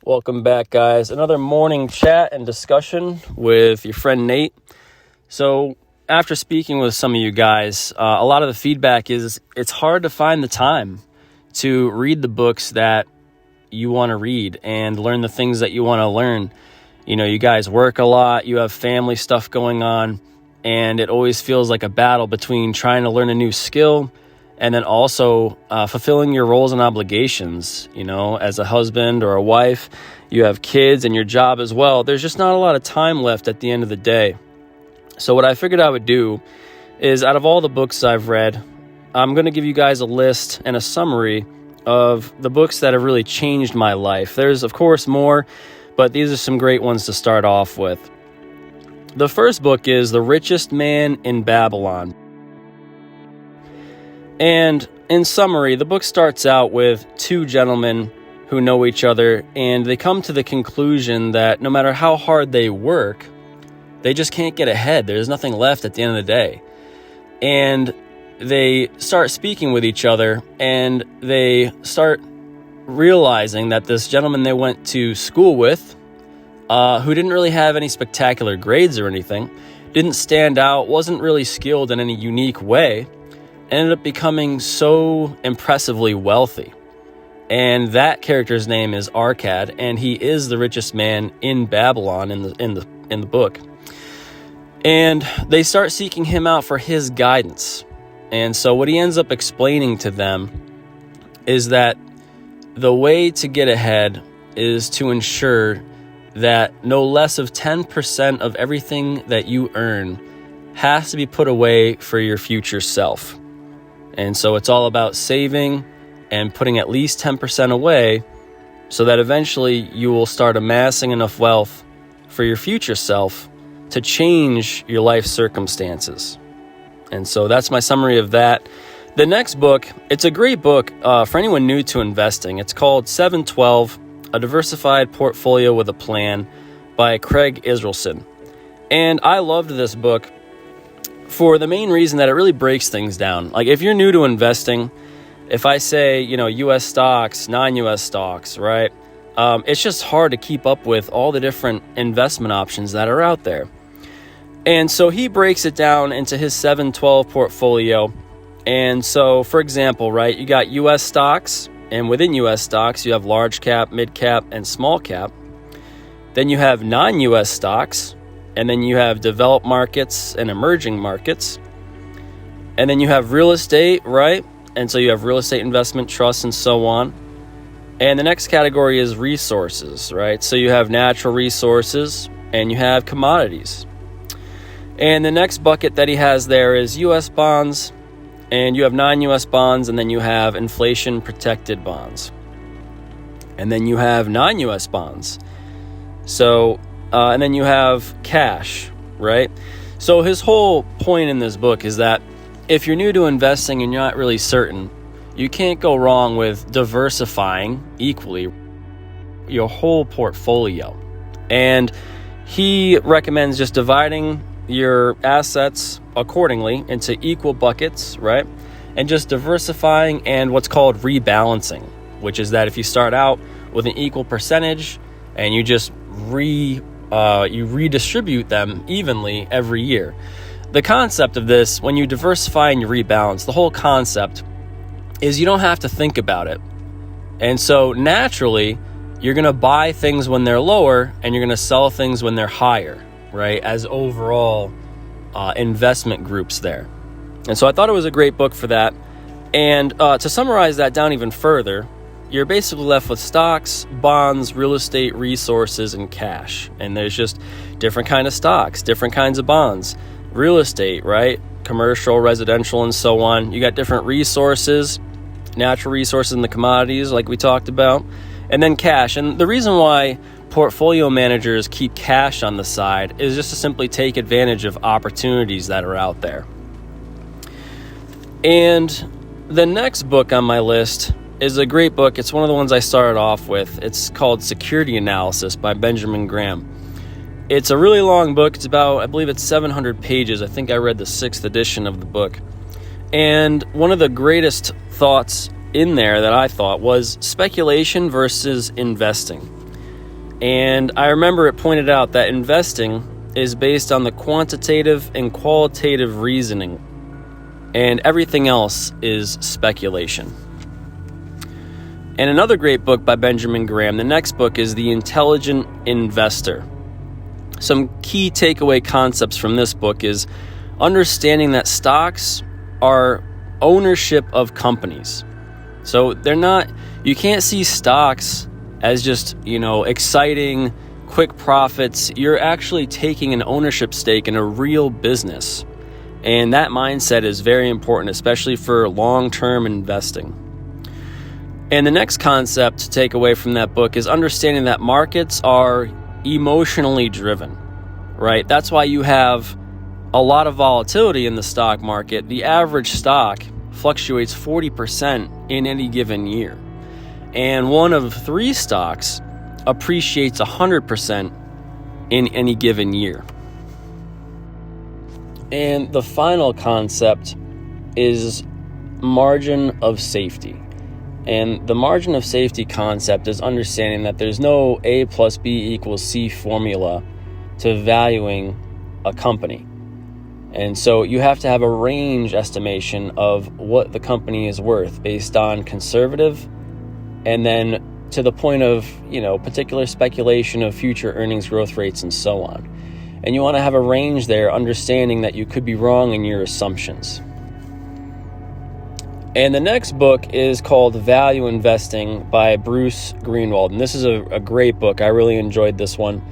Welcome back, guys. Another morning chat and discussion with your friend Nate. So after speaking with some of you guys, a lot of the feedback is it's hard to find the time to read the books that you want to read and learn the things that you want to learn. You know, you guys work a lot, you have family stuff going on, and it always feels like a battle between trying to learn a new skill and then also fulfilling your roles and obligations. You know, as a husband or a wife, you have kids and your job as well. There's just not a lot of time left at the end of the day. So what I figured I would do is, out of all the books I've read, I'm going to give you guys a list and a summary of the books that have really changed my life. There's, of course, more, but these are some great ones to start off with. The first book is The Richest Man in Babylon. And in summary, the book starts out with two gentlemen who know each other, and they come to the conclusion that no matter how hard they work, they just can't get ahead. There's nothing left at the end of the day. And they start speaking with each other, and they start realizing that this gentleman they went to school with, who didn't really have any spectacular grades or anything, didn't stand out, wasn't really skilled in any unique way, ended up becoming so impressively wealthy. And that character's name is Arcad, and he is the richest man in Babylon in the book. And they start seeking him out for his guidance. And so what he ends up explaining to them is that the way to get ahead is to ensure that no less of 10% of everything that you earn has to be put away for your future self. And so it's all about saving and putting at least 10% away so that eventually you will start amassing enough wealth for your future self to change your life circumstances. And so that's my summary of that. The next book, it's a great book for anyone new to investing. It's called 712, A Diversified Portfolio with a Plan by Craig Israelson. And I loved this book for the main reason that it really breaks things down. Like, if you're new to investing, if I say, U.S. stocks, non-U.S. stocks, right? It's just hard to keep up with all the different investment options that are out there. And so he breaks it down into his 712 portfolio. And so, for example, right, you got U.S. stocks, and within U.S. stocks, you have large cap, mid cap, and small cap. Then you have non-U.S. stocks, and then you have developed markets and emerging markets. And then you have real estate, right? And so you have real estate investment trusts and so on. And the next category is resources, right? So you have natural resources and you have commodities. And the next bucket that he has there is U.S. bonds, and you have non-U.S. bonds, and then you have inflation-protected bonds. And then you have non-U.S. bonds. So, and then you have cash, right? So his whole point in this book is that if you're new to investing and you're not really certain, you can't go wrong with diversifying equally your whole portfolio. And he recommends just dividing your assets accordingly into equal buckets, right? And just diversifying and what's called rebalancing, which is that if you start out with an equal percentage and you just redistribute them evenly every year. The concept of this, when you diversify and you rebalance, the whole concept is you don't have to think about it. And so naturally, you're going to buy things when they're lower and you're going to sell things when they're higher, right? As overall investment groups there. And so I thought it was a great book for that. And to summarize that down even further, you're basically left with stocks, bonds, real estate, resources, and cash. And there's just different kind of stocks, different kinds of bonds, real estate, right? Commercial, residential, and so on. You got different resources, natural resources and the commodities like we talked about, and then cash. And the reason why portfolio managers keep cash on the side is just to simply take advantage of opportunities that are out there. And the next book on my list is a great book. It's one of the ones I started off with. It's called Security Analysis by Benjamin Graham. It's a really long book. It's about, I believe it's 700 pages. I think I read the 6th edition of the book. And one of the greatest thoughts in there that I thought was speculation versus investing. And I remember it pointed out that investing is based on the quantitative and qualitative reasoning, and everything else is speculation. And another great book by Benjamin Graham, the next book, is The Intelligent Investor. Some key takeaway concepts from this book is understanding that stocks are ownership of companies. So you can't see stocks as just, exciting, quick profits. You're actually taking an ownership stake in a real business. And that mindset is very important, especially for long-term investing. And the next concept to take away from that book is understanding that markets are emotionally driven, right? That's why you have a lot of volatility in the stock market. The average stock fluctuates 40% in any given year. And one of 3 stocks appreciates 100% in any given year. And the final concept is margin of safety. And the margin of safety concept is understanding that there's no A plus B equals C formula to valuing a company. And so you have to have a range estimation of what the company is worth based on conservative and then to the point of, particular speculation of future earnings growth rates and so on. And you want to have a range there, understanding that you could be wrong in your assumptions. And the next book is called Value Investing by Bruce Greenwald. And this is a great book. I really enjoyed this one.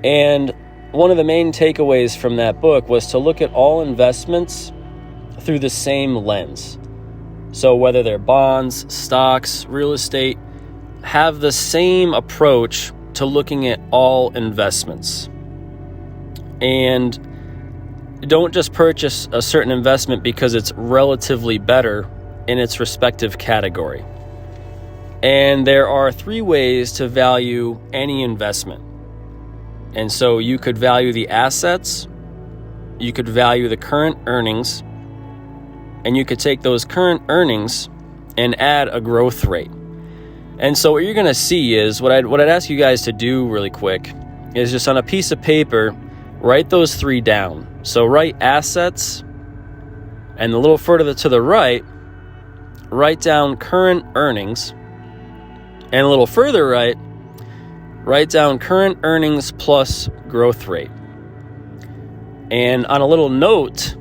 And one of the main takeaways from that book was to look at all investments through the same lens. So whether they're bonds, stocks, real estate, have the same approach to looking at all investments. And don't just purchase a certain investment because it's relatively better in its respective category. And there are 3 ways to value any investment. And so you could value the assets, you could value the current earnings, and you could take those current earnings and add a growth rate. And so what you're going to see is what I'd ask you guys to do really quick is just on a piece of paper, write those 3 down. So write assets, and a little further to the right, write down current earnings, and a little further right, write down current earnings plus growth rate. And on a little note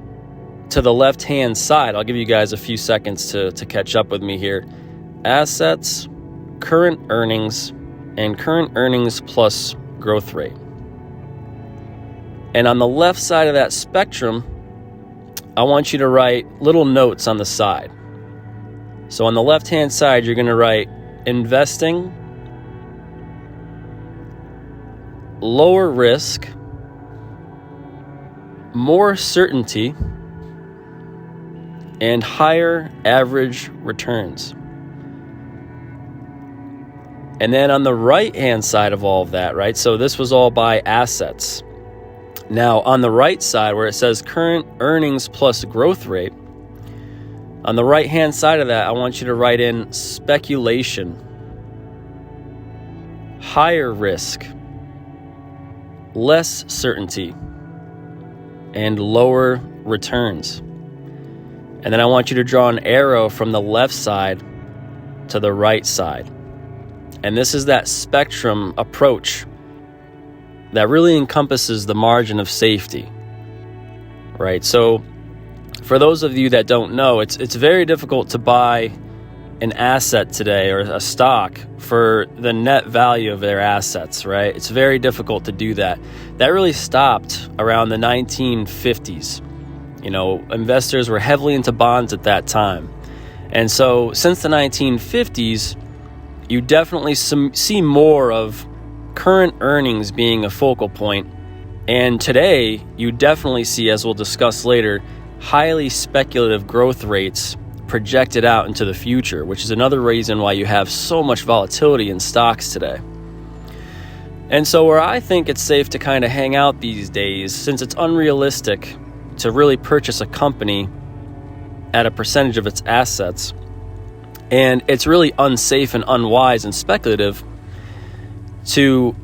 to the left-hand side, I'll give you guys a few seconds to catch up with me here. Assets, current earnings, and current earnings plus growth rate. And on the left side of that spectrum, I want you to write little notes on the side. So on the left-hand side, you're going to write investing, lower risk, more certainty, and higher average returns. And then on the right-hand side of all of that, right? So this was all by assets. Now, on the right side where it says current earnings plus growth rate, on the right-hand side of that, I want you to write in speculation, higher risk, less certainty, and lower returns. And then I want you to draw an arrow from the left side to the right side. And this is that spectrum approach that really encompasses the margin of safety, right? So for those of you that don't know, it's very difficult to buy an asset today or a stock for the net value of their assets, right? It's very difficult to do that. That really stopped around the 1950s. Investors were heavily into bonds at that time. And so since the 1950s, you definitely see more of current earnings being a focal point. And today, you definitely see, as we'll discuss later, highly speculative growth rates projected out into the future, which is another reason why you have so much volatility in stocks today. And so where I think it's safe to kind of hang out these days, since it's unrealistic to really purchase a company at a percentage of its assets, and it's really unsafe and unwise and speculative to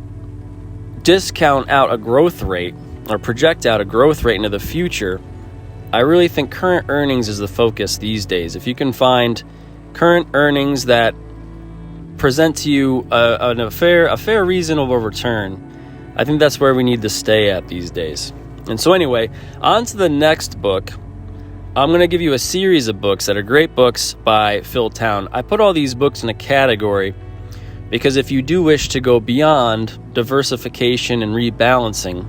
discount out a growth rate or project out a growth rate into the future, I really think current earnings is the focus these days. If you can find current earnings that present to you a fair, reasonable return, I think that's where we need to stay at these days. And so anyway, on to the next book. I'm going to give you a series of books that are great books by Phil Town. I put all these books in a category because if you do wish to go beyond diversification and rebalancing,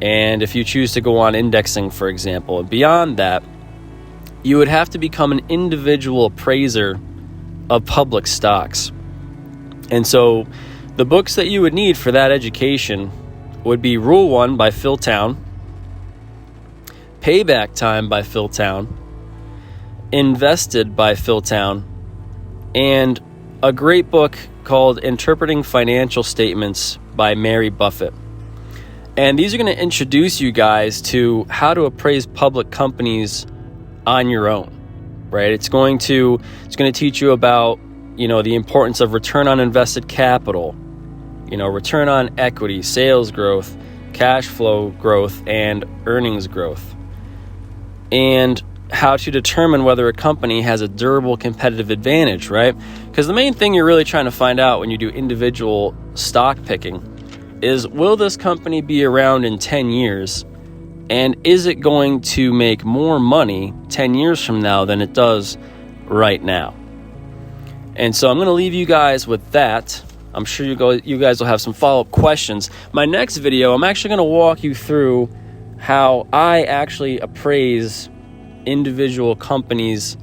and if you choose to go on indexing, for example, and beyond that, you would have to become an individual appraiser of public stocks. And so the books that you would need for that education would be Rule 1 by Phil Town, Payback Time by Phil Town, Invested by Phil Town, and a great book called Interpreting Financial Statements by Mary Buffett. And these are going to introduce you guys to how to appraise public companies on your own, right? It's going to teach you about, the importance of return on invested capital, return on equity, sales growth, cash flow growth, and earnings growth, and how to determine whether a company has a durable competitive advantage, right? Because the main thing you're really trying to find out when you do individual stock picking is, will this company be around in 10 years? And is it going to make more money 10 years from now than it does right now? And so I'm going to leave you guys with that. I'm sure you guys will have some follow-up questions. My next video, I'm actually going to walk you through how I actually appraise individual companies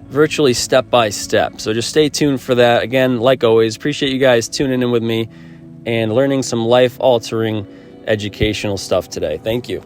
virtually step by step. So just stay tuned for that. Again, like always, appreciate you guys tuning in with me and learning some life-altering educational stuff today. Thank you.